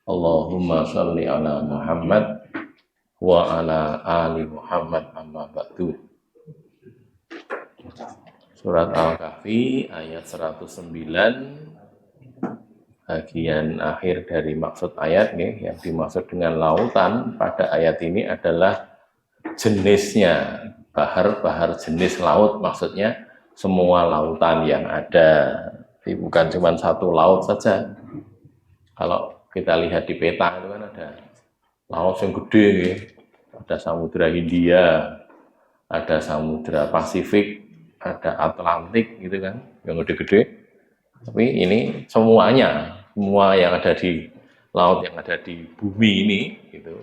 Allahumma sholli ala Muhammad wa ala ali Muhammad amma ba'du. Surat Al-Kahfi ayat 109 bagian akhir dari maksud ayat nih, yang dimaksud dengan lautan pada ayat ini adalah jenisnya, bahar jenis laut, maksudnya semua lautan yang ada. Jadi bukan cuma satu laut saja. Kalau kita lihat di peta itu kan ada laut yang gede, ada Samudra Hindia, ada Samudra Pasifik, ada Atlantik gitu kan, yang gede-gede. Tapi ini semuanya, semua yang ada di laut, yang ada di bumi ini, gitu.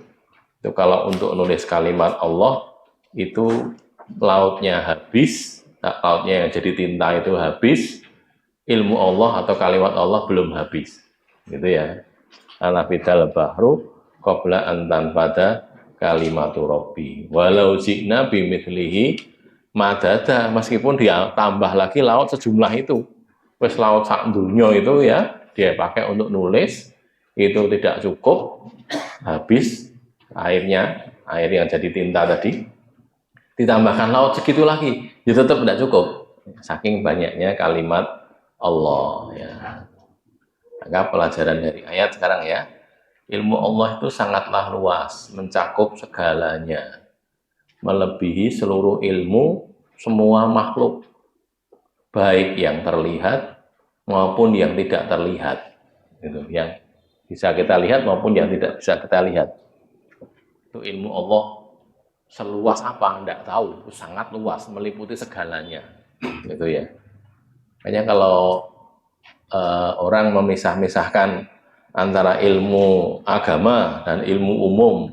Itu kalau untuk nulis kalimat Allah, itu lautnya habis, lautnya yang jadi tinta itu habis, ilmu Allah atau kalimat Allah belum habis, gitu ya. Anafidal bahru qabla an tanfada kalimatu rabbi walau ji'na bimithlihi madada, meskipun dia tambah lagi laut sejumlah itu, wes laut sak dunya itu ya dia pakai untuk nulis, itu tidak cukup, habis airnya, air yang jadi tinta tadi, ditambahkan laut segitu lagi, ya tetap tidak cukup, saking banyaknya kalimat Allah ya. Maka pelajaran dari ayat sekarang ya, ilmu Allah itu sangatlah luas, mencakup segalanya, melebihi seluruh ilmu semua makhluk, baik yang terlihat maupun yang tidak terlihat, gitu, yang bisa kita lihat maupun yang tidak bisa kita lihat. Itu ilmu Allah seluas apa enggak tahu, itu sangat luas, meliputi segalanya, gitu ya. Makanya kalau orang memisah-misahkan antara ilmu agama dan ilmu umum,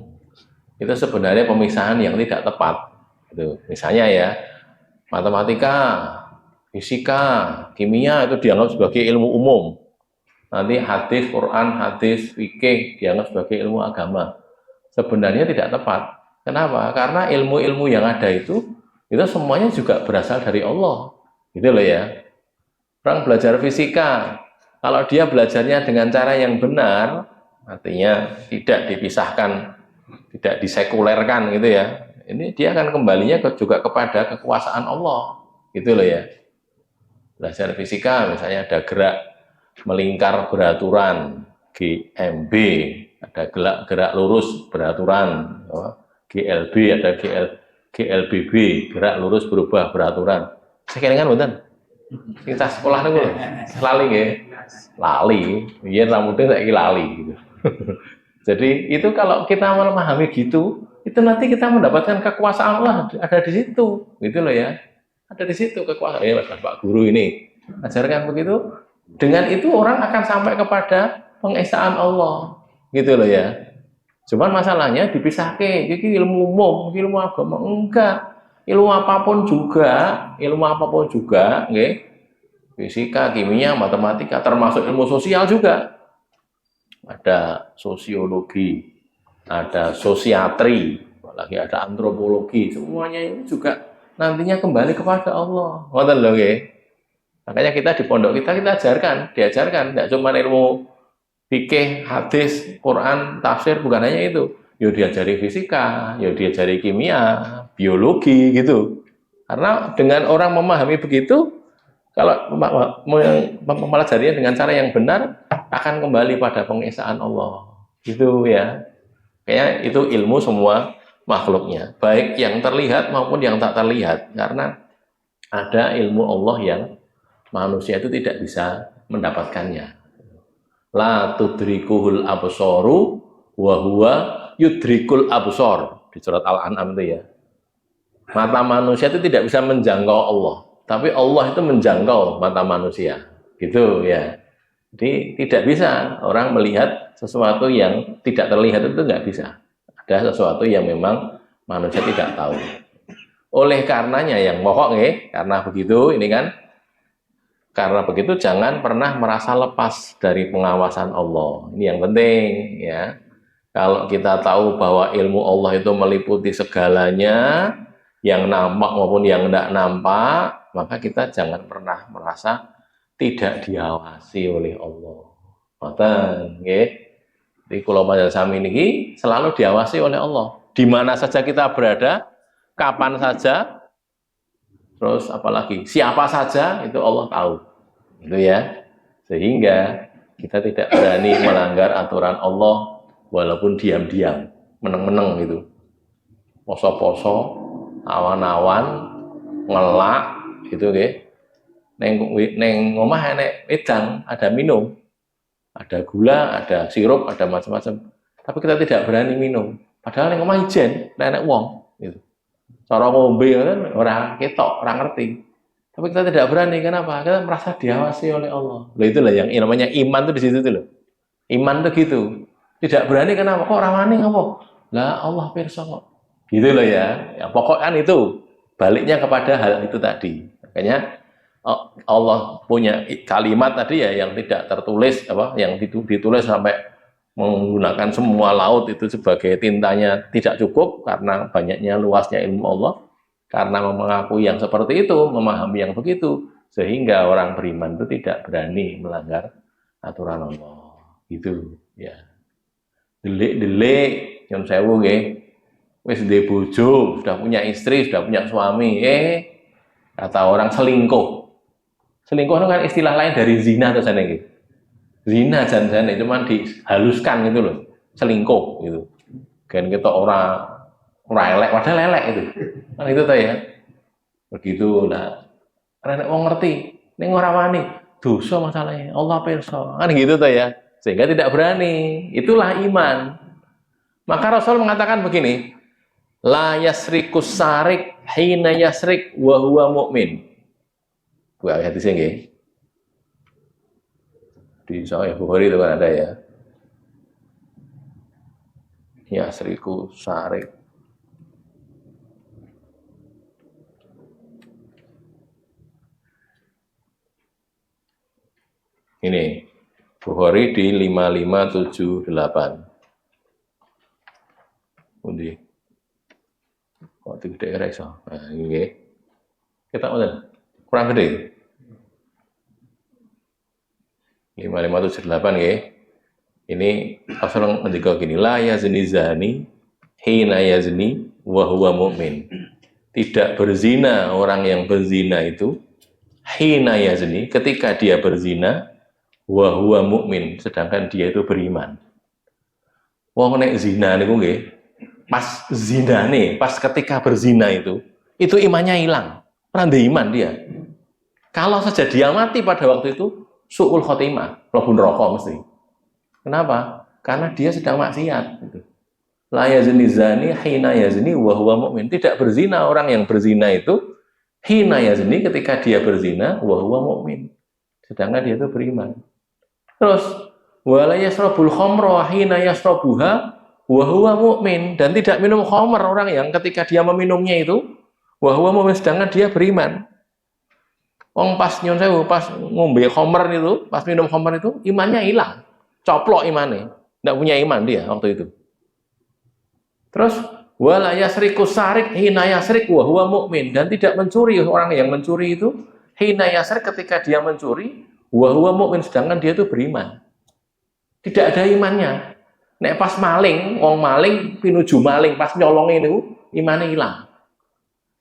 itu sebenarnya pemisahan yang tidak tepat. Gitu. Misalnya ya, matematika, fisika, kimia itu dianggap sebagai ilmu umum. Nanti hadis, Quran, hadis, fikih dianggap sebagai ilmu agama. Sebenarnya tidak tepat. Kenapa? Karena ilmu-ilmu yang ada itu semuanya juga berasal dari Allah. Gitu loh ya. Orang belajar fisika, kalau dia belajarnya dengan cara yang benar, artinya tidak dipisahkan, tidak disekulerkan gitu ya, ini dia akan kembalinya juga kepada kekuasaan Allah, gitu loh ya. Belajar fisika misalnya ada gerak melingkar beraturan GMB, ada gerak lurus beraturan GLB, ada GLBB, gerak lurus berubah beraturan. Sekarang kan betul. Kita sekolah itu lali ya, lali, iya rambutnya saya lali gitu. Jadi itu kalau kita memahami gitu, itu nanti kita mendapatkan kekuasaan Allah ada di situ, gitu loh ya, ada di situ kekuasaan. Ya Pak Guru ini ajarkan begitu, dengan itu orang akan sampai kepada pengesaan Allah, gitu loh ya. Cuman masalahnya dipisahkan, jadi ilmu umum, ilmu agama enggak. Ilmu apapun juga, okay? Fisika, kimia, matematika, termasuk ilmu sosial juga. Ada sosiologi, ada sosiatri, lagi ada antropologi, semuanya ini juga nantinya kembali kepada Allah. Ngoten lho nggih. Makanya kita di pondok kita diajarkan, tidak cuma ilmu fikih, hadis, Quran, tafsir, bukan hanya itu. Yo diajari fisika, yo diajari kimia, biologi gitu. Karena dengan orang memahami begitu, kalau mempelajarinya dengan cara yang benar, akan kembali pada pengesaan Allah. Gitu ya. Kayak itu ilmu semua makhluknya, baik yang terlihat maupun yang tak terlihat. Karena ada ilmu Allah yang manusia itu tidak bisa mendapatkannya. La tudrikuhul absaru wa huwa yudrikul absar, di surat Al-An'am itu ya. Mata manusia itu tidak bisa menjangkau Allah, tapi Allah itu menjangkau mata manusia, gitu ya. Jadi tidak bisa orang melihat sesuatu yang tidak terlihat, itu nggak bisa. Ada sesuatu yang memang manusia tidak tahu. Oleh karenanya yang pokok karena begitu ini kan, karena begitu jangan pernah merasa lepas dari pengawasan Allah. Ini yang penting ya. Kalau kita tahu bahwa ilmu Allah itu meliputi segalanya, yang nampak maupun yang tidak nampak, maka kita jangan pernah merasa tidak diawasi oleh Allah. Ngoten nggih. Jadi kula panjenengan sami niki selalu diawasi oleh Allah. Di mana saja kita berada, kapan saja, terus apalagi siapa saja itu Allah tahu. Itu ya. Sehingga kita tidak berani melanggar aturan Allah walaupun diam-diam, meneng-meneng gitu. Poso-poso, awan-awan, ngelak gitu nggih. Neng omah enek wedang, ada minum. Ada gula, ada sirup, ada macam-macam. Tapi kita tidak berani minum. Padahal yang omah ijen, enek wong gitu. Cara ngombe kan orang ketok, orang ngerti. Tapi kita tidak berani, kenapa? Kita merasa diawasi oleh Allah. Loh itulah yang namanya iman tuh di situ tuh loh. Iman tuh gitu. Tidak berani kenapa? Kok ramani ngapa? Lah Allah pirsa kok. Gitu loh ya. Ya pokok kan itu baliknya kepada hal itu tadi. Makanya Allah punya kalimat tadi ya yang tidak tertulis apa yang ditulis sampai menggunakan semua laut itu sebagai tintanya tidak cukup karena banyaknya luasnya ilmu Allah, karena mengakui yang seperti itu, memahami yang begitu, sehingga orang beriman itu tidak berani melanggar aturan Allah. Gitu ya. Delik-delik yang sewu nggih. Wis duwe bojo, sudah punya istri, sudah punya suami, kata orang selingkuh. Selingkuh itu kan istilah lain dari zina atau sana gitu. Zina jan-jane cuman dihaluskan gitu loh. Selingkuh gitu. Kan kita orang elek padahal elek itu. Kan itu tuh ya. Begitu lah. Karena wong ngerti, ning ora wani, dosa masalahnya. Allah pirsa. Kan gitu tuh ya. Sehingga tidak berani. Itulah iman. Maka Rasul mengatakan begini, la yasrikus sarik hina yasrik wa huwa mu'min. Buat hadisnya nggih. Di Sahih Bukhari itu kan ada ya. Yasriku sarik. Ini Bukhari di 5578. Undi. Kok gede ora iso. Nah, ini nggih. Kita ngoten. Kurang gede. 5578 ya. Ini Rasul ngendika gini, la yazni zani hina yazni wa huwa mu'min. Tidak berzina orang yang berzina itu hina yazni ketika dia berzina wa huwa mu'min sedangkan dia itu beriman. Wong nek zina niku nggih, pas zinane, pas ketika berzina itu imannya hilang. Randa iman dia. Kalau saja dia mati pada waktu itu su'ul khotimah, mlebu neraka mesti. Kenapa? Karena dia sedang maksiat gitu. La yazni zani hina yazni wa huwa mu'min. Tidak berzina orang yang berzina itu hina yazni ketika dia berzina wa huwa mu'min. Sedangkan dia itu beriman. Terus wala yasrabul khamra hina yasrabuha wa huwa mu'min, dan tidak minum khamr orang yang ketika dia meminumnya itu wa huwa mu'min sedangkan dia beriman. Wong pas nyon sewu, pas ngombe khamr itu, pas minum khamr itu imannya hilang. Coplok imannya. Tidak punya iman dia waktu itu. Terus wala yasriku sarik hina yasrik wa huwa mu'min, dan tidak mencuri orang yang mencuri itu hina yasrik ketika dia mencuri wa huwa mu'min sedangkan dia itu beriman. Tidak ada imannya. Nek pas maling, wong maling pinuju maling pas nyolong itu imannya hilang.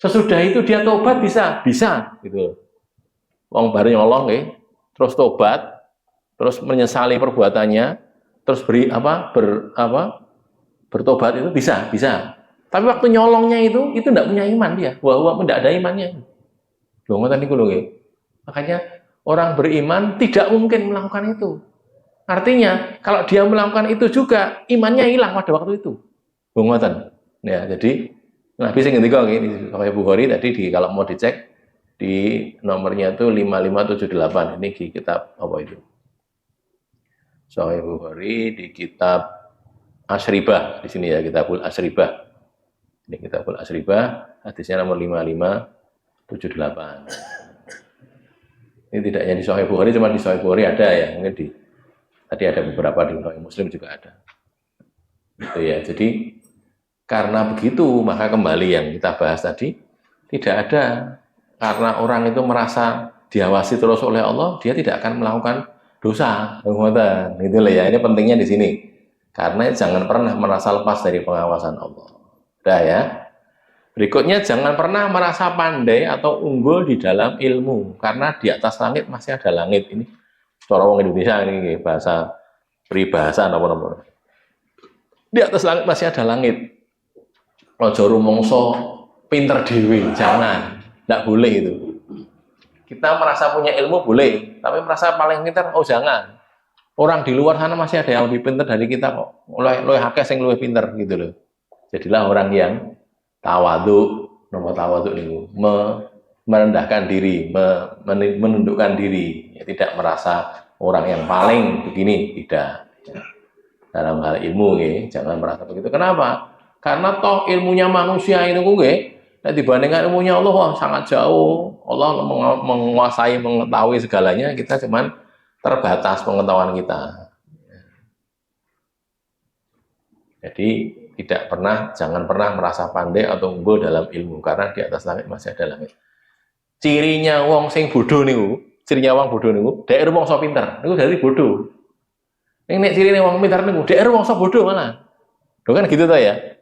Sesudah itu dia tobat bisa gitu. Wong bareng nyolong terus tobat, terus menyesali perbuatannya, terus bertobat itu bisa. Tapi waktu nyolongnya itu tidak punya iman dia, bahwa tidak ada imannya. Loh ngoten niku lho nggih. Makanya orang beriman tidak mungkin melakukan itu. Artinya kalau dia melakukan itu juga imannya hilang pada waktu itu. Loh ngoten. Ya, jadi Nabi sing ngendika nggih Sahih Bukhari tadi kalau mau dicek di nomornya itu 5578. Ini di kitab apa itu? Sahih Bukhari di kitab Asyribah di sini ya, Kitabul Asyribah. Ini Kitabul Asyribah, hadisnya nomor 5578. Ini tidak hanya di Sahih Bukhari, cuma di Sahih Bukhari ada ya, mungkin tadi ada beberapa di Sahih Muslim juga ada. Gitu ya. Jadi karena begitu, maka kembali yang kita bahas tadi, tidak ada. Karena orang itu merasa diawasi terus oleh Allah, dia tidak akan melakukan dosa. Itulah ya, ini pentingnya di sini. Karena jangan pernah merasa lepas dari pengawasan Allah. Udah ya. Berikutnya, jangan pernah merasa pandai atau unggul di dalam ilmu, karena di atas langit masih ada langit. Ini cara orang Indonesia ini bahasa peribahasa apa-apa. Di atas langit masih ada langit. Ojo rumongso pinter dewi, jangan. Tidak boleh itu. Kita merasa punya ilmu boleh, tapi merasa paling pinter, oh jangan. Orang di luar sana masih ada yang lebih pinter dari kita kok. Luwih akeh sing luwih pinter gitu loh. Jadilah orang yang tawadhu, nomor tawadhu itu merendahkan diri, menundukkan diri, ya, tidak merasa orang yang paling begini, tidak. Dalam hal ilmu, ya, jangan merasa begitu. Kenapa? Karena toh ilmunya manusia itu, dibandingkan ilmunya Allah, wah, sangat jauh. Allah menguasai, mengetahui segalanya, kita cuman terbatas pengetahuan kita. Jadi jangan pernah merasa pandai atau unggul dalam ilmu, karena di atas langit masih ada langit. Cirinya wong sing bodoh niku, daerah wong so pinter, niku dari bodoh. Nek cirine wong pinter niku, daerah wong so bodoh malah. Loh kan gitu toh ya.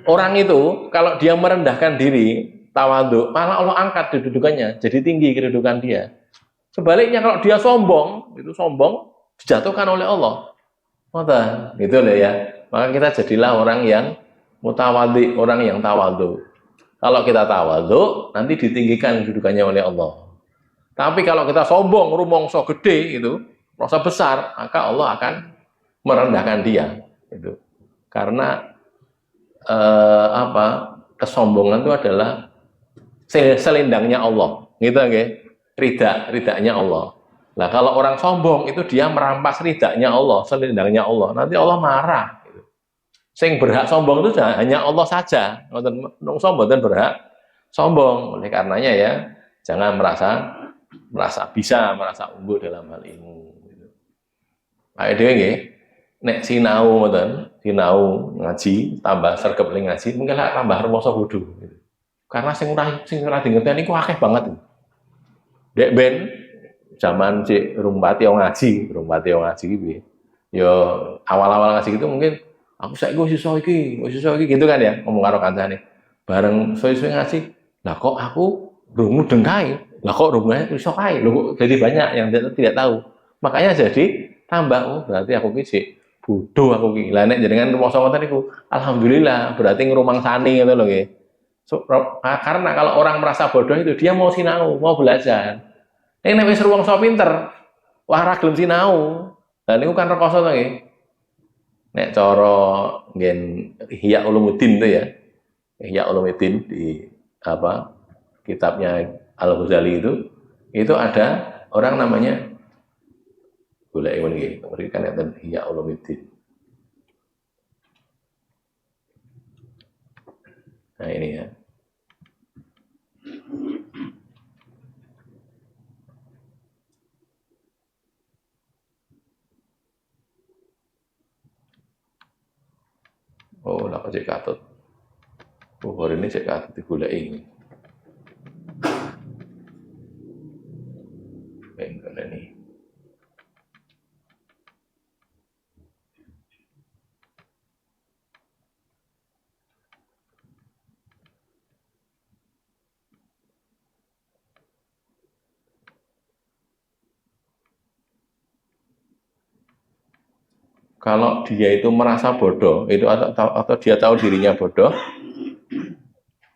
Orang itu kalau dia merendahkan diri, tawadhu, malah Allah angkat kedudukannya, jadi tinggi kedudukan dia. Sebaliknya kalau dia sombong, itu sombong dijatuhkan oleh Allah. Ngoten, gitu loh ya. Maka kita jadilah orang yang mutawadhi, orang yang tawadhu. Kalau kita tawadhu, nanti ditinggikan kedudukannya oleh Allah. Tapi kalau kita sombong, rumongso gede itu, rasa besar, maka Allah akan merendahkan dia. Itu. Karena kesombongan itu adalah selendangnya Allah, gitu nggih. Ridanya Allah. Nah, kalau orang sombong itu dia merampas ridanya Allah, selendangnya Allah. Nanti Allah marah. Sing berhak sombong itu hanya Allah saja. Nong sombong dan berhak sombong. Oleh karenanya ya, jangan merasa bisa, merasa unggul dalam hal ilmu. Ayo dhewe nggih, nek sinau ngaji, tambah sregep ngaji, mungkin lah tambah rumoso bodoh. Karena sing ora dingerteni niku akeh banget. Dek ben zaman cek rumpati yang ngaji gitu. Ya awal-awal ngaji gitu mungkin aku saiki wis iso iki gitu kan ya, ngomong karo kancane. Bareng suwe-suwe ngaji, lah kok aku rungu dengkai. Lah kok rungunya iso kae. Lho kok jadi banyak yang tidak tahu. Makanya jadi tambah, berarti aku ki bodoh aku ki. Lah nek jenengan rumoso ngoten niku, alhamdulillah berarti ngrumangsani ngono lho nggih. So, karena kalau orang merasa bodoh itu dia mau sinau, mau belajar. Nek wis ruwong so pinter, wah ra gelem sinau. Lah niku kan rekoso to nggih. Nek cara ngen Ihya Ulumuddin itu ya. Ihya Ulumuddin di kitabnya Al-Ghazali itu ada orang namanya golek nggih, memberikan Ihya Ulumuddin. Nah ini ya. Oh, lah kok cek katut. Oh, hari ini cek katut digoleki. Enggak nih. Kalau dia itu merasa bodoh, itu atau dia tahu dirinya bodoh,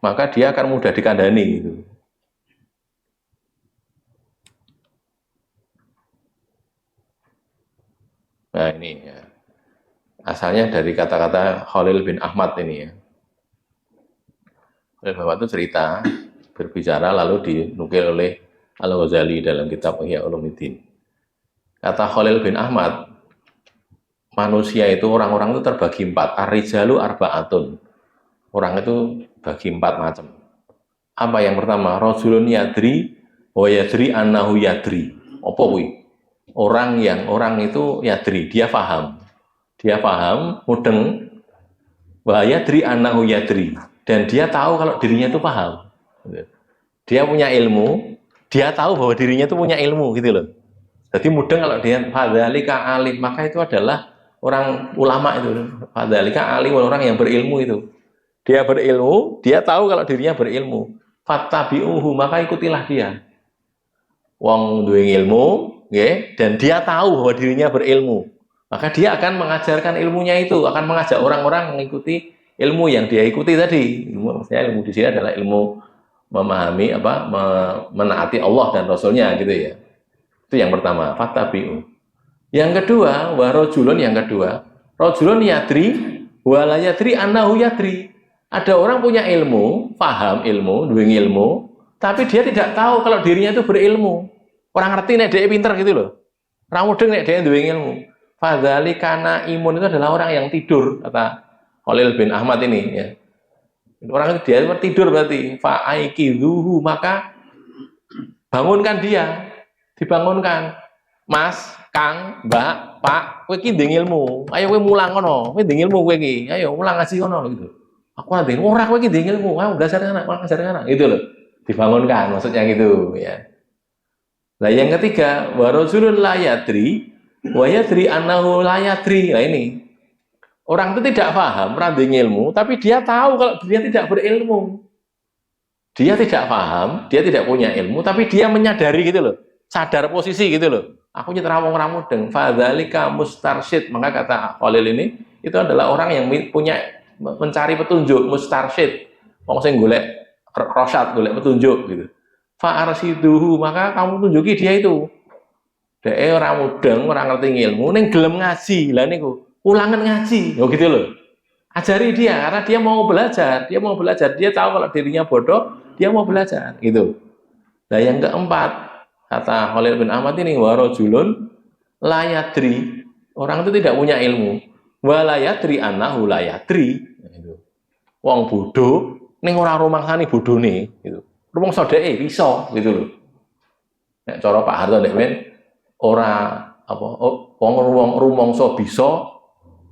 maka dia akan mudah dikandani gitu. Nah ini ya. Asalnya dari kata-kata Khalil bin Ahmad ini ya. Khalil bin Ahmad itu cerita, berbicara lalu dinukil oleh Al-Ghazali dalam kitab Ihya Ulumuddin. Kata Khalil bin Ahmad, manusia itu, orang-orang itu terbagi 4. Ar-rijalu arba'atun. Orang itu bagi 4 macam. Apa yang pertama? Rajulun yadri wa yadri annahu yadri. Apa kuwi? Orang itu yadri, dia paham, mudeng, wa yadri annahu yadri, dan dia tahu kalau dirinya itu paham. Dia punya ilmu, dia tahu bahwa dirinya itu punya ilmu gitu loh. Jadi mudeng kalau dia fadzalika alim, maka itu adalah orang ulama itu. Fadzalika alim, orang yang berilmu itu. Dia berilmu, dia tahu kalau dirinya berilmu. Fattabi'uhu, maka ikutilah dia. Wong duwe ilmu, nggih, dan dia tahu bahwa dirinya berilmu. Maka dia akan mengajarkan ilmunya itu, akan mengajak orang-orang mengikuti ilmu yang dia ikuti tadi. Maksudnya ilmu di sini adalah ilmu memahami menaati Allah dan Rasulnya gitu ya. Itu yang pertama, fattabi'u. Yang kedua, warojulun yang kedua, rojulun yadri wala yadri annahu yadri. Ada orang punya ilmu, paham ilmu, duwe ilmu, tapi dia tidak tahu kalau dirinya itu berilmu. Orang ngerti nek dia pinter gitu loh. Orang mudeng nek dia duwe ilmu. Fadzalika imun itu adalah orang yang tidur, kata Khalil bin Ahmad ini ya. Orang itu dia tidur berarti fa'aikizuhu, maka bangunkan dia, dibangunkan. Mas, Kang, Mbak, Pak, kowe iki ndek ilmu. Ayo kowe mulang kono. Kowe ndek ilmu kowe iki. Ayo mulang ngaji kono gitu. Aku nanti ora kowe iki ndek ilmu. Ayo belajar anak, belajar anak. Gitu loh. Dibangunkan maksudnya gitu ya. Nah, yang ketiga, wa rajulun la yadri wa yadri annahu la yadri. Nah, ini. Orang itu tidak paham, randing ilmu, tapi dia tahu kalau dia tidak berilmu. Dia tidak paham, dia tidak punya ilmu, tapi dia menyadari gitu loh. Sadar posisi gitu loh. Aku nyeterawong ramudeng, fadzalika mustarsyid. Maka kata Khalil ini, itu adalah orang yang punya mencari petunjuk, mustarsyid. Wong sing golek rosyad, golek petunjuk gitu. Fa'arsiduhu, maka kamu tunjuki dia itu. Dhek ora mudeng, ora ngerti ilmu, ning gelem ngaji. Lah niku, ulangan ngaji. Oh gitu loh. Ajari dia karena dia mau belajar, dia tahu kalau dirinya bodoh, dia mau belajar gitu. Nah, yang keempat, kata Khalil bin Ahmad ini, warojulun layadri, orang itu tidak punya ilmu, walayadri annahu layadri. Wong bodoh, ning ora rumangsani bodhone gitu. Rumangsa dheke iso gitu loh. Nek cara Pak Harto nek men ora apa wong rumangsa bisa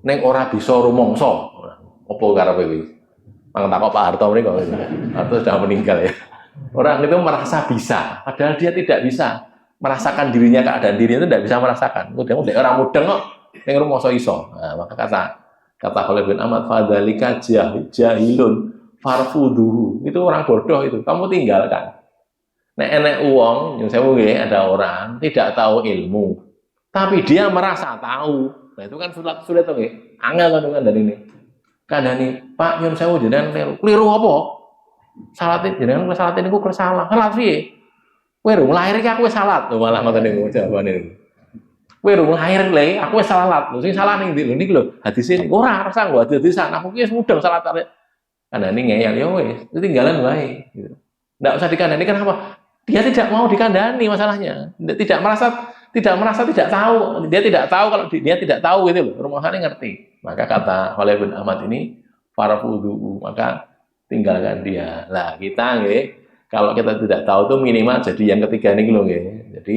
ning ora bisa rumangsa. Apa karepe kuwi? Mang takok Pak Harto mriko. Harto sudah meninggal ya. Orang itu merasa bisa, padahal dia tidak bisa merasakan dirinya, keadaan dirinya itu tidak bisa merasakan. Udah orang mudeng kok, yang rumangsa iso. Nah, maka kata Khalil bin Ahmad, fadzalika jahilun farfuduhu. Itu orang bodoh itu, kamu tinggalkan. Nek enek uang, yang saya mungkin ada orang tidak tahu ilmu, tapi dia merasa tahu. Nah itu kan sulit tuh, angel kan dari ini. Kandani Pak Yun Sewu jenengan keliru apa? Salatin jenengan salatin niku salah. Salah piye? Kowe rung lahir iki aku wis salat. Lho malah ngoten niku jawabane niku. Kowe rung lahir le, aku wis salat. Lho sing salah ning ndi? Lho niki lho, hadise niku ora rasa nggo hadisan. Aku ki wis mudeng salat arek. Kandani ngeyel ya wis, tinggalan wae gitu. Enggak usah dikandani, kenapa? Dia tidak mau dikandani masalahnya. Tidak merasa tidak tahu. Dia tidak tahu kalau dia tidak tahu gitu loh. Rumahannya ngerti. Maka kata Khalil bin Ahmad ini farfuduhu, maka tinggalkan dia. Lah kita nggih, kalau kita tidak tahu tuh minimal jadi yang ketiga ini lho nggih. Jadi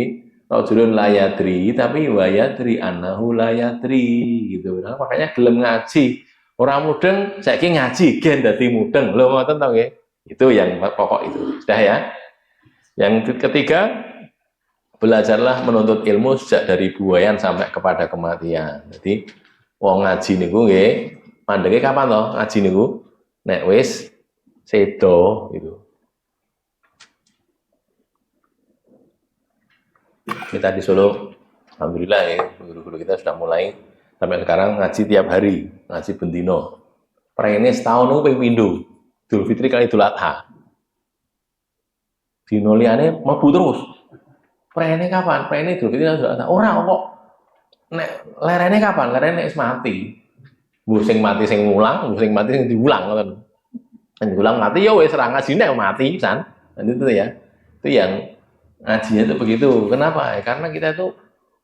rajulun la yadri tapi wa yadri annahu la yadri gitu. Nah, makanya gelem ngaji. Orang mudeng saiki ngaji gen dadi mudeng. Lho ngoten to nggih. Itu yang pokok itu. Sudah ya. Yang ketiga, belajarlah menuntut ilmu sejak dari buayan sampai kepada kematian. Jadi wong ngaji niku nggih, mandenge kapan to? Ngaji niku nek wis sedo gitu. Kita di Solo alhamdulillah ya, guru-guru kita sudah mulai sampai sekarang ngaji tiap hari, ngaji bendino. Prene setahun niku ping pindho. Idul Fitri kali Idul Adha. Dino liyane mlebu terus. Prene kapan? Prene Idul Fitri Idul Adha. Ora kok nek lerene kapan? Lerene wis mati. Mbok sing mati sing mulang, mbok sing mati sing diulang ngoten. Sing diulang mati ya wis ra ngajine mati pisan. Dan itu ya. Itu yang ngajinya itu begitu. Kenapa? Ya, karena kita itu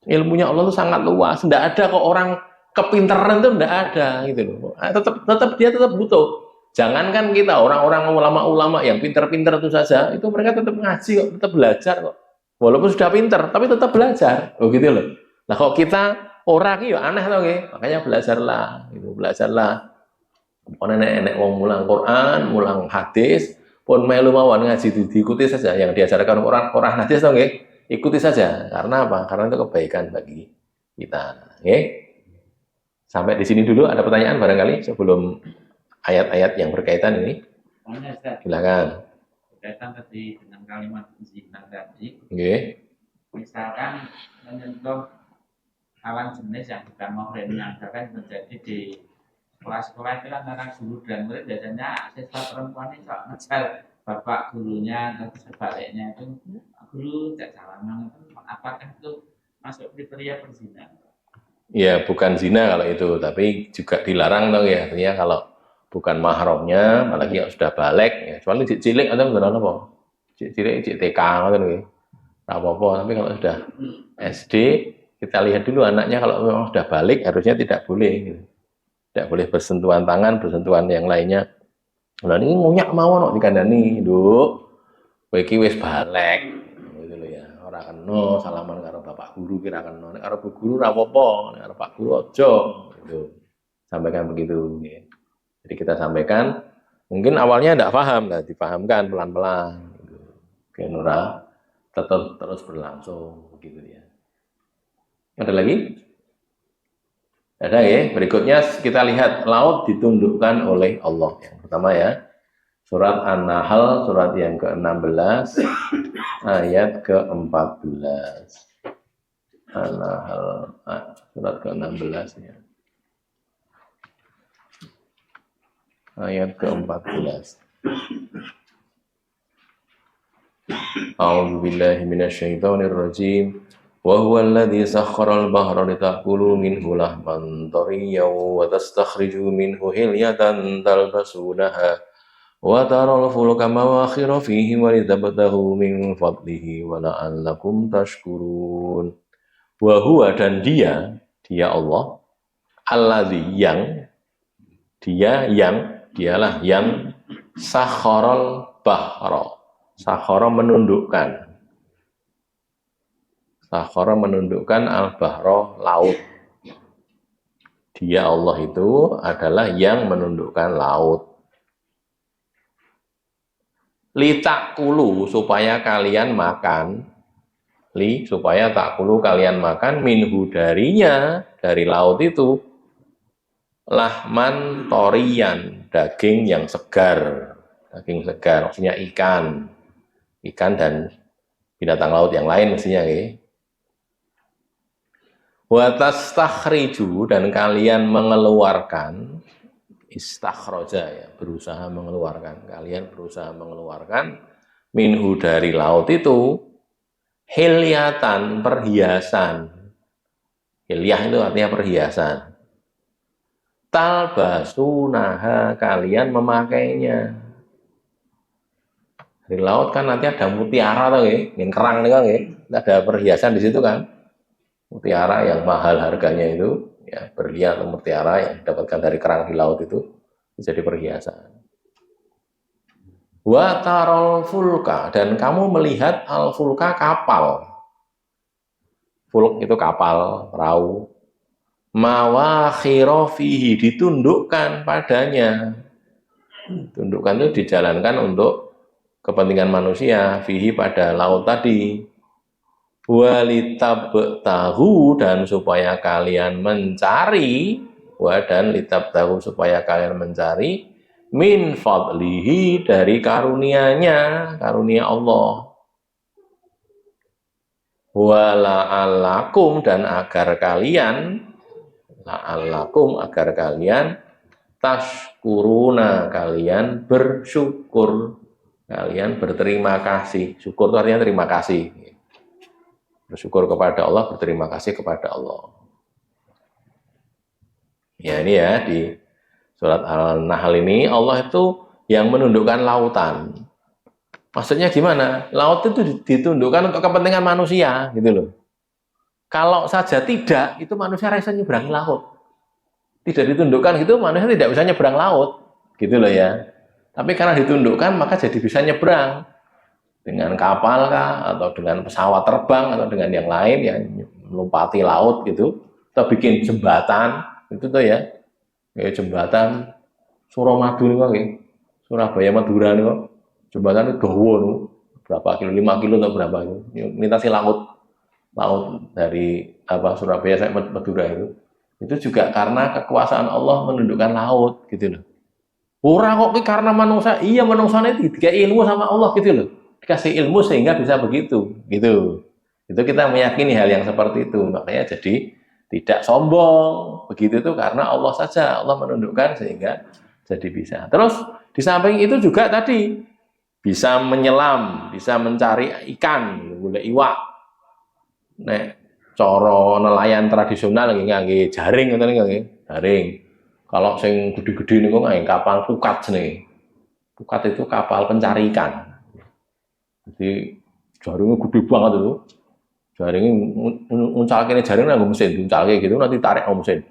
ilmunya Allah itu sangat luas. Tidak ada kok orang kepintaran itu tidak ada gitu loh. Tetap dia tetap butuh. Jangankan kita orang-orang ulama-ulama yang pintar-pintar itu saja, itu mereka tetap ngaji kok, tetap belajar kok. Walaupun sudah pintar, tapi tetap belajar. Oh gitu loh. Nah kok kita orang ya aneh tau nggih. Makanya belajarlah, gitu, belajarlah. Pokoknya enek wong mulang Quran, mulang hadis, pun melu mawon ngaji diikuti saja yang diajarkan orang hadis tau nggih. Ikuti saja. Karena apa? Karena itu kebaikan bagi kita, nggih. Sampai di sini dulu, ada pertanyaan barangkali sebelum ayat-ayat yang berkaitan ini? Silakan. Berkaitan tadi dengan kalimat zina tadi. Okay. Misalkan menyentuh lawan jenis yang bukan muhrim, yang bahkan terjadi di sekolah-sekolah itu antara guru dan murid, biasanya siswa perempuan itu ngejar bapak gurunya atau sebaliknya, itu guru tidak salaman, apakah itu masuk kriteria perzinahan? Ya, bukan zina kalau itu, tapi juga dilarang dong ya. Artinya kalau bukan mahramnya, apalagi yang sudah balik, ya, kecuali cilik atau beneran apa? Cilik, TK atau nih, apa-apa. Tapi kalau sudah SD, kita lihat dulu anaknya kalau memang sudah balik, harusnya tidak boleh. Gitu. Tidak boleh bersentuhan tangan, bersentuhan yang lainnya. Nah ini ngunyak mau no dikandani, Nduk. Kowe iki wis balik. Gitu loh ya. Ora kena salaman karo bapak guru kira kena. Nek karo bu guru ora apa-apa, nek karo pak guru aja. Gitu. Sampaikan begitu. Jadi kita sampaikan, mungkin awalnya tidak paham, nah dipahamkan pelan-pelan. Gitu. Oke, Nora, tetap terus berlangsung begitu ya. Ada lagi? Ada ya. Berikutnya kita lihat laut ditundukkan oleh Allah. Yang pertama ya. Surat An-Nahl, surat yang ke-16, ayat ke-14. An-Nahl, surat ke-16 ya. Ayat ke-14. A'udzu billahi minasyaitonir rajim. Wa huwa alladzi sakhkhara al-bahra litakulu minhu lahman tariyyan wa tastakhriju minhu hilyatan talbasunaha wa taral fulka mawakhira fihi wa litabtaghu min fadlihi wa la'allakum tashkurun. Wa huwa, dan dia Allah, alladzi dialah yang sakharal bahra. Sakhara menundukkan. Sakhara menundukkan al-bahra, laut. Dia Allah itu adalah yang menundukkan laut. Litakulu, supaya kalian makan. Supaya takulu kalian makan minhu darinya, dari laut itu. Lahman torian, daging yang segar. Daging segar, maksudnya ikan. Ikan dan binatang laut yang lain mestinya ya. Wa tastakhriju, dan kalian mengeluarkan, istakhroja ya, berusaha mengeluarkan. Kalian berusaha mengeluarkan minhu dari laut itu hilyatan, perhiasan. Hilyah itu artinya perhiasan. Talbasunaha, kalian memakainya. Di laut kan nanti ada mutiara tuh ya, yang kerang nih kan ya, ada perhiasan di situ kan. Mutiara yang mahal harganya itu, ya berlian atau mutiara yang didapatkan dari kerang di laut itu jadi perhiasan. Wa tarol fulka, dan kamu melihat al fulka, kapal. Fulk itu kapal, perahu. Mawakhira fihi, ditundukkan padanya. Tundukkan itu dijalankan untuk kepentingan manusia, fihi pada laut tadi. Walitabtahu, dan supaya kalian mencari, dan litabtahu, supaya kalian mencari, min fadlihi, dari karunia-Nya, karunia Allah. Wala'allakum, dan agar kalian, la'allakum, agar kalian tashkuruna, kalian bersyukur, kalian berterima kasih. Syukur itu artinya terima kasih. Bersyukur kepada Allah, berterima kasih kepada Allah. Ya ini ya, di surat Al-Nahl ini Allah itu yang menundukkan lautan. Maksudnya gimana? Laut itu ditundukkan untuk kepentingan manusia, gitu loh. Kalau saja tidak, itu manusia bisa nyebrang laut. Tidak ditundukkan gitu, manusia tidak bisa nyebrang laut, gitu loh ya. Tapi karena ditundukkan, maka jadi bisa nyebrang. Dengan kapal kah, atau dengan pesawat terbang, atau dengan yang lain yang melompati laut gitu, atau bikin jembatan, itu tuh ya, kayak jembatan Suramadu nih kok, Surabaya Madura nih kok, jembatan itu dawa nih, berapa kilo, 5 kilo atau berapa itu, melintasi laut dari Surabaya sampai Madura itu, Itu juga karena kekuasaan Allah menundukkan laut gitu loh. Ora kok karena manusia, iya manusianya dikasih ilmu sama Allah gitu loh. Dikasih ilmu sehingga bisa begitu, gitu. Itu kita meyakini hal yang seperti itu. Makanya jadi tidak sombong. Begitu itu karena Allah saja, Allah menundukkan sehingga jadi bisa. Terus di samping itu juga tadi bisa menyelam, bisa mencari ikan, boleh iwak. Nek cara nelayan tradisional ngangge jaring ngoten nggih, jaring. Kalau sing gede-gede niku ngangge kapal pukat jenenge. Pukat itu kapal pencari ikan. Jadi jaringnya gede banget itu. Jaringnya uncalke jaring nganggo mesin, diuncalke gitu nanti tarik nganggo mesin.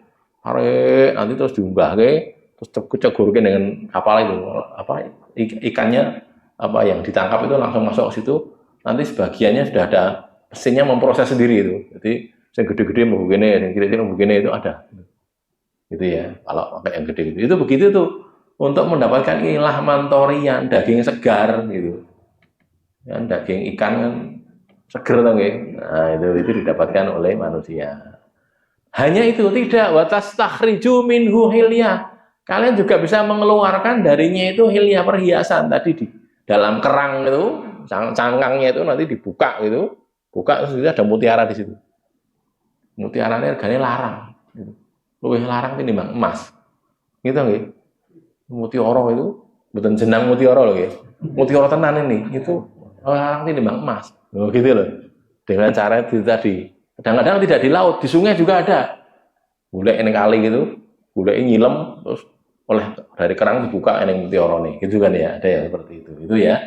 Tarik nanti terus diumbahke, terus cegurke dengan kapal itu apa ikannya apa yang ditangkap itu langsung masuk ke situ. Nanti sebagiannya sudah ada mesinnya memproses sendiri itu. Jadi yang gede-gede mau begini, yang kecil-kecil mau begini itu ada. Gitu ya. Kalau pakai yang gede gitu. Itu begitu tuh untuk mendapatkan ilah mantorian, daging segar gitu. Kan daging ikan kan seger tuh nggih. Nah, itu didapatkan oleh manusia. Hanya itu tidak watas takhriju minhu hilyah. Kalian juga bisa mengeluarkan darinya itu hilyah perhiasan tadi di dalam kerang itu, cangkangnya itu nanti dibuka gitu. Buka terus ada mutiara di situ. Mutiaranya harganya larang. Gitu. Lebih larang tinimbang emas. Gitu nggih. Mutiara itu bukan jenang mutiara loh nggih. Mutiara tenan ini itu larang tinimbang emas. Oh gitu loh. Dengan cara itu tadi. Kadang-kadang tidak di laut, di sungai juga ada. Bulek ini kali gitu, bulek ini nyilem terus oleh dari kerang dibuka ini mutiara nih. Gitu kan ya, ada yang seperti itu. Itu ya.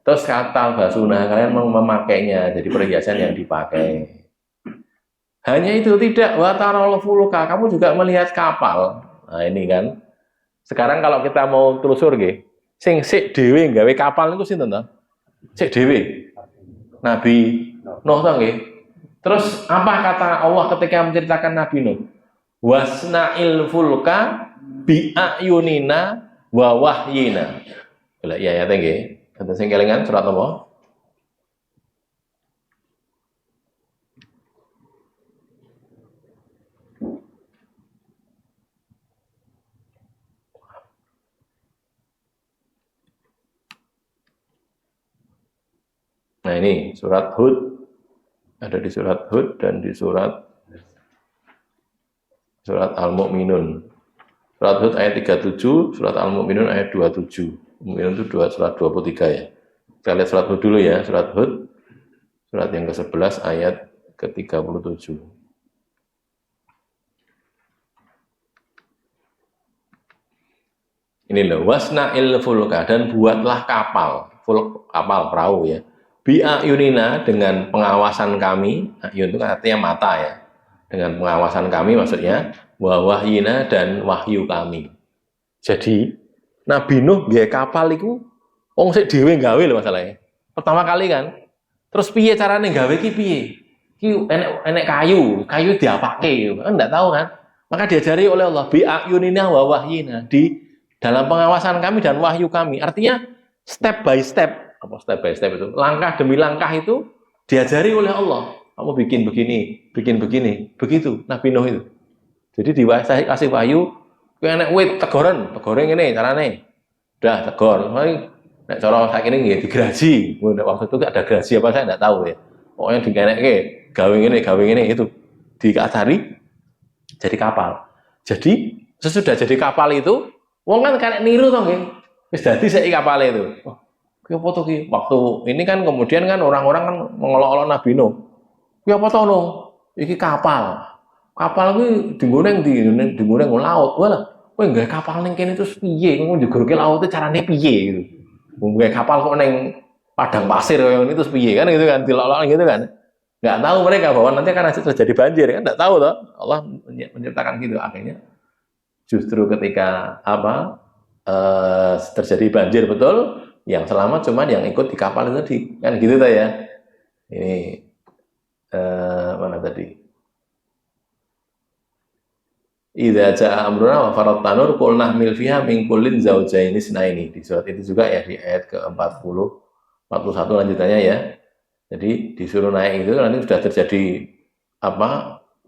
Terus kata basuna kalian memakainya jadi perhiasan yang dipakai. Hanya itu tidak watarol fulka, kamu juga melihat kapal. Nah ini kan. Sekarang kalau kita mau telusur nggih, sing sik dhewe gawe kapal niku sinten to? Sik dhewe. Nabi Nuh to nggih. Terus apa kata Allah ketika menceritakan Nabi Nuh? Wasna'il fulka bi ayunina wa wahyina. Lah iya ya nggih. Enten sing kelingan surat apa? Nah ini surat Hud, ada di surat Hud dan di surat Al-Mu'minun. Surat Hud ayat 37, surat Al-Mu'minun ayat 27. Mu'minun itu surat 23 ya. Kita lihat surat Hud dulu ya, surat Hud, surat yang ke-11 ayat ke-37. Ini loh, wasna'il fulka, dan buatlah kapal, kapal perahu ya. Bi'ayunina, dengan pengawasan kami, ayun itu kan artinya mata ya. Dengan pengawasan kami maksudnya, wa wahyina, dan wahyu kami. Jadi, Nabi Nuh nggih kapal itu wong sik dhewe gawe lho masalahnya. Pertama kali kan. Terus piye carane gawe ki piye? Ki enek kayu diapake, kan enggak tahu kan. Maka diajari oleh Allah bi ayunina wa wahyina, di dalam pengawasan kami dan wahyu kami. Artinya step by step, apa step by step itu? Langkah demi langkah itu diajari oleh Allah. Kamu bikin begini, begitu Nabi Nuh itu. Jadi dikasih wahyu, kowe enek wit tegoren ngene carane. Udah tegor. Nek cara sakjane nggih digraji. Waktu itu ada graji apa saya enggak tahu ya. Pokoknya digenekke, gawe ngene itu dikatari jadi kapal. Jadi sesudah jadi kapal itu, wong kan karek niru to nggih. Wis dadi saiki kapal itu. Oh, ki apa to ki? Waktu ini kan kemudian kan orang-orang kan mengolok-olok Nabi Nuh. Ki apa to Nuh? Iki kapal. Kapal kuwi dinggone dinggone laut. Walah, kowe nggawe kapal ning kene terus piye? Kowe njogorke laute carane piye gitu. Nggawe kapal kok ning padang pasir kaya ngene terus piye kan gitu kan dilolok gitu kan. Enggak tahu mereka bahwa nanti akan terjadi banjir kan enggak tahu toh. Allah menciptakan gitu akhirnya. Justru ketika terjadi banjir betul, yang selamat cuma yang ikut di kapal itu tadi kan gitu tuh ya. Ini mana tadi? Idza jaa amruna wa farat tanur qul nahmil fiha min kullin zaujaini isnaini. Di surat itu juga ya di ayat ke-40 41 lanjutannya ya. Jadi disuruh naik itu nanti sudah terjadi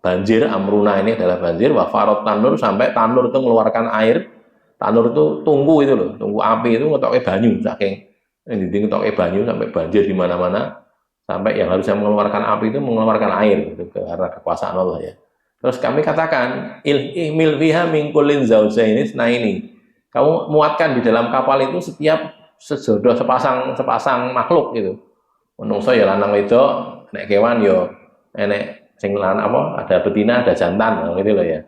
banjir, amruna ini adalah banjir, wa farot tanur, sampai tanur itu mengeluarkan air. Tanur itu tungku itu loh, tungku api itu ngetoke banyu, saking ini ngetoke banyu sampai banjir di mana-mana, sampai yang harusnya mengeluarkan api itu mengeluarkan air gitu, karena kekuasaan Allah ya. Terus kami katakan ihmil fiha min kullin zaujaini ini. Kamu muatkan di dalam kapal itu setiap sejodoh sepasang makhluk gitu. Menungso ya lanang wedok, nek kewan yo enek sing lanang apa, ada betina, ada jantan gitu loh ya.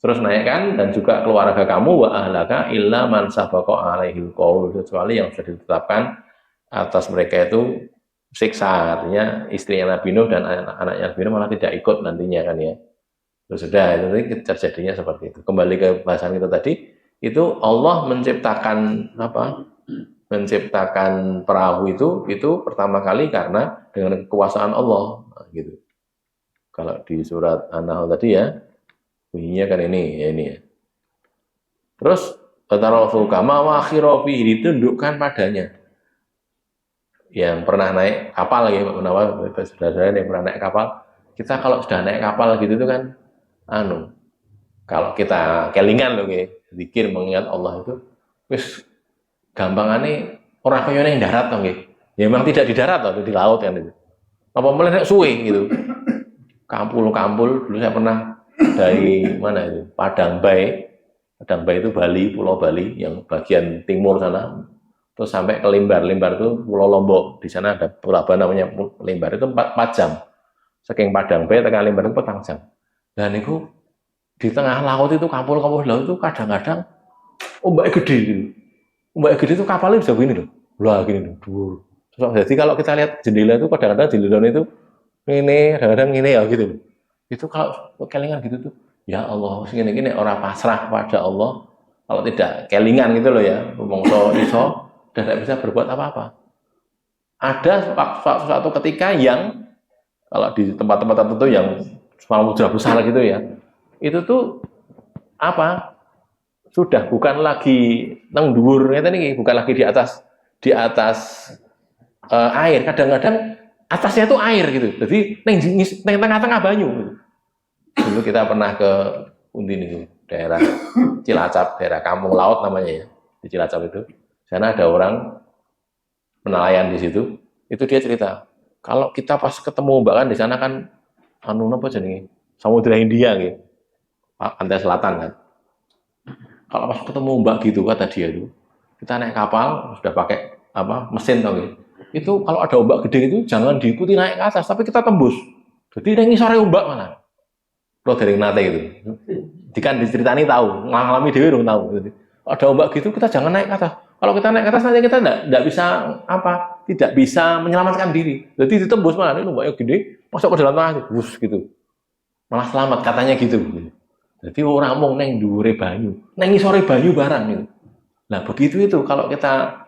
Terus naikkan dan juga keluarga kamu wa ahlaka illa man sabaqa alaihil qaul, kecuali yang sudah ditetapkan atas mereka itu siksa. Artinya istrinya Nabi Nuh dan anak-anaknya Nabi Nuh malah tidak ikut nantinya kan ya. Terus sudah itu terjadinya seperti itu. Kembali ke bahasan kita tadi, itu Allah menciptakan apa? Menciptakan perahu itu pertama kali karena dengan kekuasaan Allah gitu. Kalau di surat An-Nahl tadi ya, bunyinya kan ini ya. Terus fatarafu kama wa khirofi, ditundukkan padanya. Yang pernah naik kapal lagi, saudara-saudara yang pernah naik kapal, kita kalau sudah naik kapal gitu itu kan kalau kita kelingan loh zikir mengingat Allah itu wis gampangane ora kaya ning darat to nggih. Ya memang tidak di darat atau di laut kan itu. Apa mulai suwe gitu. Kampul-kampul dulu saya pernah dari mana itu? Padang Bay itu Bali, Pulau Bali yang bagian timur sana. Terus sampai ke Limbar itu Pulau Lombok. Di sana ada pelabuhan namanya Limbar, itu 4 jam. Saking Padang Bay tekan Limbar itu 4 jam. Dan itu di tengah laut itu kampul-kampul laut itu kadang-kadang ombak gede gitu. Ombak gede itu kapalnya bisa begini loh. Lah gini loh. Jadi kalau kita lihat jendela itu kadang-kadang jendela itu ini, kadang-kadang ini ya gitu loh. Itu kalau kelingan gitu tuh, ya Allah, segini-gini orang pasrah pada Allah. Kalau tidak kelingan gitu loh ya, mongso iso tidak bisa berbuat apa-apa. Ada suatu ketika yang kalau di tempat-tempat tertentu yang samudra besar gitu ya, itu tuh apa? Sudah bukan lagi nang dhuwur ngeten iki, bukan lagi di atas air. Kadang-kadang atasnya itu air gitu. Jadi neng tengah-tengah banyu gitu. Dulu kita pernah ke Undin itu, daerah Cilacap, daerah Kampung Laut namanya ya, di Cilacap itu. Sana ada orang penelayan di situ. Itu dia cerita, kalau kita pas ketemu Mbak kan di sana kan apa jenenge? Samudra Hindia gitu. Pantai Selatan kan. Kalau pas ketemu Mbak gitu kata dia itu, kita naik kapal sudah pakai mesin tau gitu. Itu kalau ada ombak gede itu jangan diikuti naik ke atas, tapi kita tembus. Jadi ini sore ombak mana? Lo dari nate itu. Jika diceritani tahu, ngalami dewi dong tahu. Jadi, ada ombak gitu kita jangan naik ke atas. Kalau kita naik ke atas nanti kita tidak bisa tidak bisa menyelamatkan diri. Jadi ditembus mana? Ini ombaknya gede, masuk ke dalam tengah, bus gitu. Malah selamat katanya gitu. Jadi orang mau neng dhuwure banyu, neng sore banyu barang gitu. Nah begitu itu kalau kita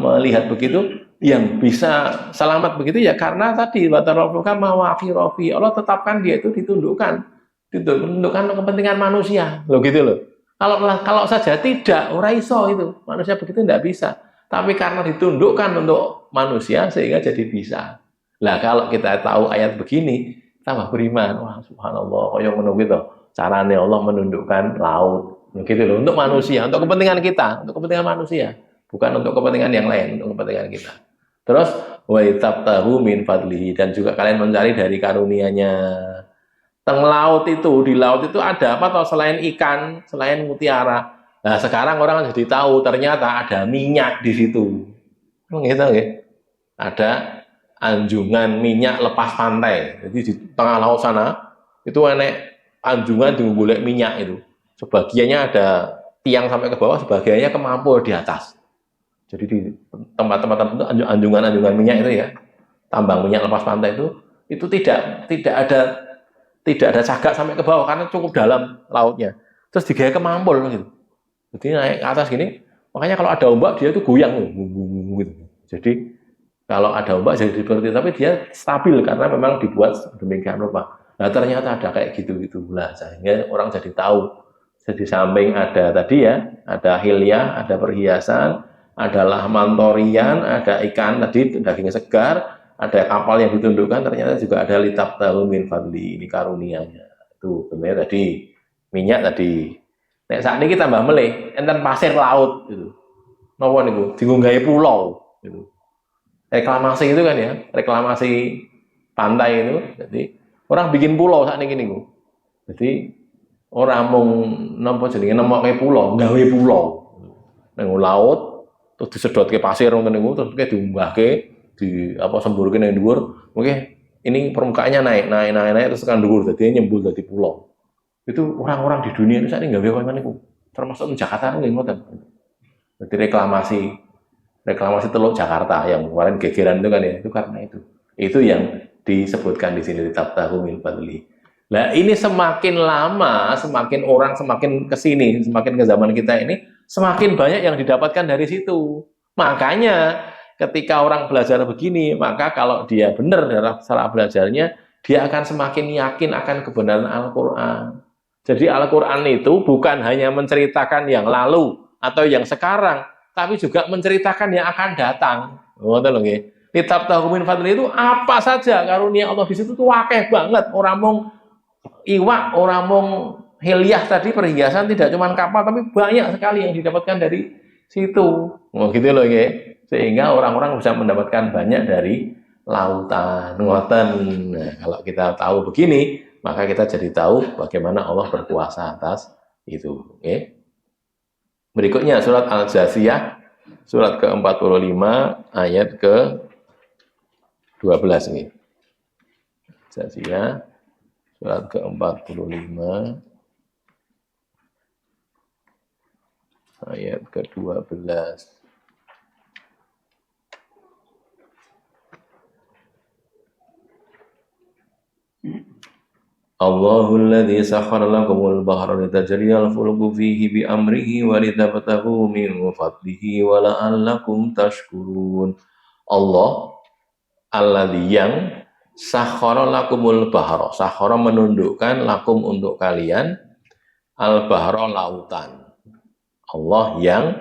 melihat begitu, yang bisa selamat begitu ya karena tadi watarafuka mawafirofi, Allah tetapkan dia itu ditundukkan kepentingan manusia loh gitu loh. Kalau saja tidak ora iso itu manusia begitu tidak bisa, tapi karena ditundukkan untuk manusia sehingga jadi bisa. Lah kalau kita tahu ayat begini tambah beriman, wah subhanallah kaya ngono gitu carane Allah menundukkan laut gitu loh untuk manusia, untuk kepentingan kita, untuk kepentingan manusia, bukan untuk kepentingan yang lain, untuk kepentingan kita. Terus wa tabtahu min fadlihi, dan juga kalian mencari dari karunia-Nya. Teng laut itu, di laut itu ada apa toh selain ikan, selain mutiara. Nah, sekarang orang jadi tahu ternyata ada minyak di situ. Gitu nggih. Ada anjungan minyak lepas pantai. Jadi di tengah laut sana itu enek anjungan di golek minyak itu. Sebagiannya ada tiang sampai ke bawah, sebagiannya kemampur di atas. Jadi di tempat-tempat tertentu anjungan minyak itu ya, tambang minyak lepas pantai itu tidak ada cagak sampai ke bawah karena cukup dalam lautnya. Terus digaya kemampul gitu. Jadi naik ke atas gini, makanya kalau ada ombak dia itu goyang gitu. Jadi kalau ada ombak jadi seperti, tapi dia stabil karena memang dibuat demikian rupa. Nah ternyata ada kayak gitu lah, sehingga orang jadi tahu. Jadi samping ada tadi ya, ada hilyah, ada perhiasan, ada lahmantorian, ada ikan tadi daging segar, ada kapal yang ditundukkan, ternyata juga ada litabtahu min fadli, ini karunianya. Itu sebenarnya tadi minyak tadi. Nek saat ini kita tambah melih, enten pasir laut gitu. Napa niku? Dienggo gawe pulau gitu. Reklamasi itu kan ya, reklamasi pantai itu. Jadi orang bikin pulau saat ini niku. Jadi orang mung napa jenenge nemokke pulau, gawe pulau. Nang laut terus disedotke pasir ngoten niku terus diunggahke di apa semburke nang dhuwur. Mungkin ini permukaannya naik terus kan dhuwur dadi nyembul dadi pulau. Itu orang-orang di dunia itu saat ini gawe koyo niku. Termasuk di Jakarta nggih ngoten. Jadi reklamasi Teluk Jakarta yang kemarin gegeran itu kan ya, itu karena itu. Itu yang disebutkan di sini di Tabtahu min fadli. Nah, ini semakin lama, semakin orang semakin ke sini, semakin ke zaman kita ini, semakin banyak yang didapatkan dari situ. Makanya ketika orang belajar begini, maka kalau dia benar dalam cara belajarnya, dia akan semakin yakin akan kebenaran Al-Qur'an. Jadi Al-Qur'an itu bukan hanya menceritakan yang lalu atau yang sekarang, tapi juga menceritakan yang akan datang. Ngoten lho nggih. Litabtahu min fadli itu apa saja karunia Allah di situ tuh akeh banget. Orang mung iwak, orang mung heliah tadi perhiasan tidak cuma kapal tapi banyak sekali yang didapatkan dari situ. Oh gitu loh nggih. Sehingga orang-orang bisa mendapatkan banyak dari lautan. Ngoten. Nah, kalau kita tahu begini, maka kita jadi tahu bagaimana Allah berkuasa atas itu. Oke. Berikutnya surat Al-Jasiyah, surat ke-45 ayat ke-12 ini. Jasiyah surat ke-45 ayat ke-12. Allahul ladzi sakhkhara lakumul bahra litajriyal fulku fihi bi amrihi wa litabtaghu min fadlihi wa la'allakum tashkurun. Allah alladzi yang sakhkhara lakumul bahra. Sakhkhara menundukkan lakum untuk kalian al bahra lautan. Allah yang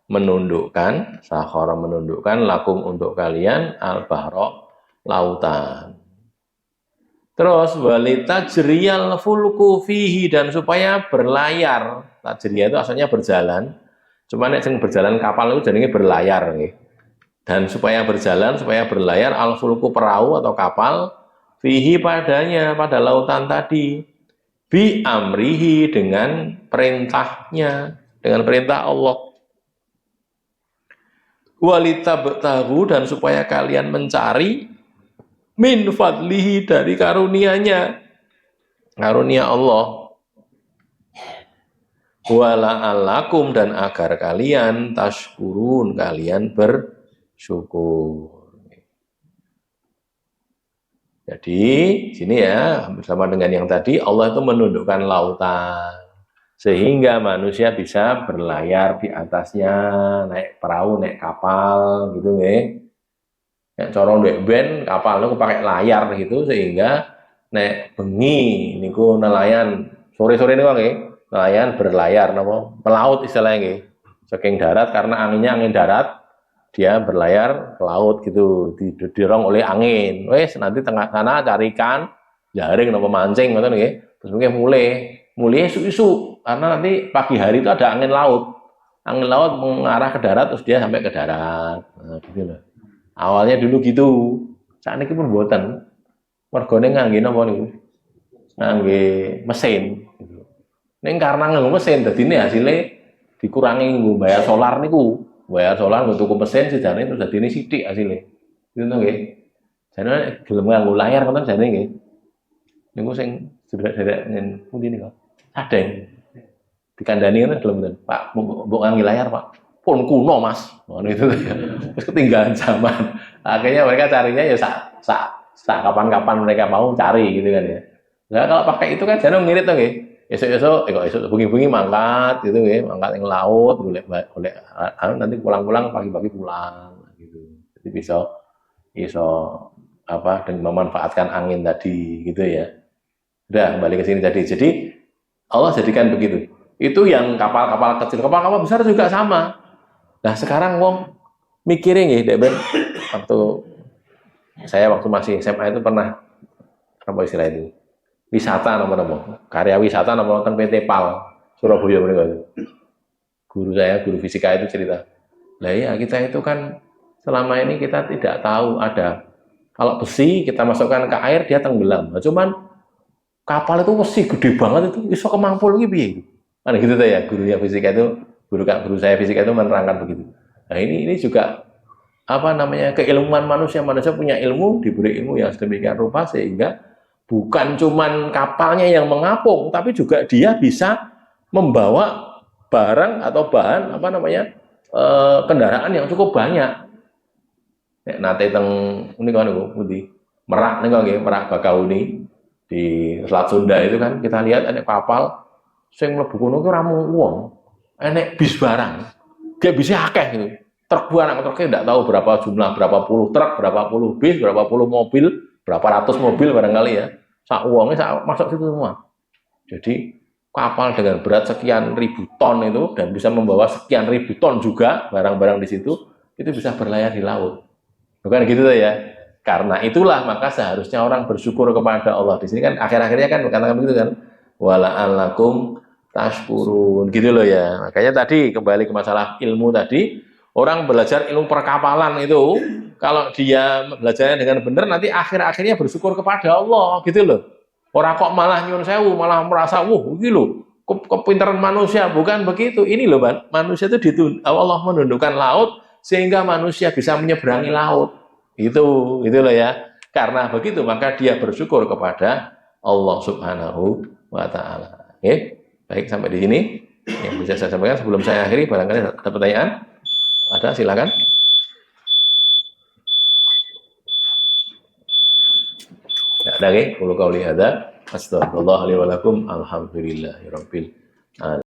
menundukkan, sakhkhara menundukkan lakum untuk kalian al bahra lautan. Terus walita jriyal fulku fihi dan supaya berlayar. Tajriya itu asalnya berjalan. Cuma nek sing berjalan kapal itu jadinya berlayar nggih. Dan supaya berjalan, supaya berlayar al fulku perahu atau kapal fihi padanya pada lautan tadi. Bi amrihi dengan perintahnya, dengan perintah Allah. Walita betahu dan supaya kalian mencari min fadlihi dari karunia-Nya, karunia Allah. Wala'allakum dan agar kalian tashkurun, kalian bersyukur. Jadi sini ya bersama dengan yang tadi Allah itu menundukkan lautan sehingga manusia bisa berlayar di atasnya, naik perahu, naik kapal gitu nggih. Nek cara ndek ben kapal niku pakai layar gitu sehingga nek bengi niku nelayan sore-sore niku nggih, nelayan berlayar napa melaut istilahnya nggih. Saking darat karena anginnya angin darat, dia berlayar ke laut gitu, didorong oleh angin. Wes nanti tengah sana cari ikan, jaring napa mancing ngoten nggih. Terus mungkin mulai isu-isu karena nanti pagi hari itu ada angin laut. Angin laut mengarah ke darat terus dia sampai ke darat. Nah, gitu loh. Awalnya dulu gitu, saat ini pun buatan. Mergone ngangge napa niku? Ngangge mesin. Ning karena nganggo mesin, dadi ini hasilnya dikurangi nggo bayar solar niku. Bayar solar nggo tuku mesin sejane terus dadi ini sithik hasilnya. Itu nggih. Jane gelem nganggo layar ngoten jane nggih. Niku sing sedherek nen pundi niku? Sadeng. Dikandani ngoten gelem mboten. Pak, mbok ngangge layar, Pak. Pun kuno mas, itu terus ketinggalan zaman. Akhirnya mereka carinya ya kapan-kapan mereka mau cari gitu kan ya. Nah kalau pakai itu kan jangan ngirit tuh, esok bengi-bengi mangkat gitu ya, mangkat yang laut, golek nanti pulang-pulang pagi-pagi pulang gitu. Jadi bisa apa dengan memanfaatkan angin tadi gitu ya. Udah kembali ke sini tadi. Jadi Allah jadikan begitu. Itu yang kapal-kapal kecil, kapal-kapal besar juga sama. Nah sekarang wong mikirin nggih Dek Ben waktu Saya waktu masih SMA itu pernah apa istilah itu? Wisata nomor-nomor, karya wisata nomor nonton PT PAL Surabaya mereka itu. Guru saya, guru fisika itu cerita. Lah ya kita itu kan selama ini kita tidak tahu ada kalau besi kita masukkan ke air dia tenggelam. Nah, cuman kapal itu besi gede banget itu iso kemampul gitu piye. Kan gitu tuh ya gurunya fisika itu guru saya fisika itu menerangkan begitu. Nah ini juga apa namanya keilmuan manusia punya ilmu diberi ilmu yang sedemikian rupa sehingga bukan cuman kapalnya yang mengapung tapi juga dia bisa membawa barang atau bahan apa namanya kendaraan yang cukup banyak. Nek nate teng ini kan pundi Merak nih nggih Merak Bakauni di Selat Sunda itu kan kita lihat ada kapal sing mlebu kono ki ora mung wong enek bis barang dia bisa akeh gitu truk barang truknya tidak tahu berapa jumlah berapa puluh truk berapa puluh bis berapa puluh mobil berapa ratus mobil barangkali ya sak uangnya sak masuk situ semua jadi kapal dengan berat sekian ribu ton itu dan bisa membawa sekian ribu ton juga barang-barang di situ itu bisa berlayar di laut bukan gitu ya karena itulah maka seharusnya orang bersyukur kepada Allah di sini kan akhir-akhirnya kan katakan begitu kan wala'allakum tashkurun gitu loh ya makanya tadi kembali ke masalah ilmu tadi orang belajar ilmu perkapalan itu kalau dia belajarnya dengan benar nanti akhir-akhirnya bersyukur kepada Allah gitu loh orang kok malah nyun sewu malah merasa gitu kepintaran manusia bukan begitu ini loh manusia itu Allah menundukkan laut sehingga manusia bisa menyeberangi laut itu loh ya karena begitu maka dia bersyukur kepada Allah Subhanahu wa Ta'ala. Oke, baik sampai di sini yang bisa saya sampaikan sebelum saya akhiri barangkali ada pertanyaan ada silakan. Ya ada nggih qul qouli hadza astagfirullah li wa lakum alhamdulillahirabbil alamin.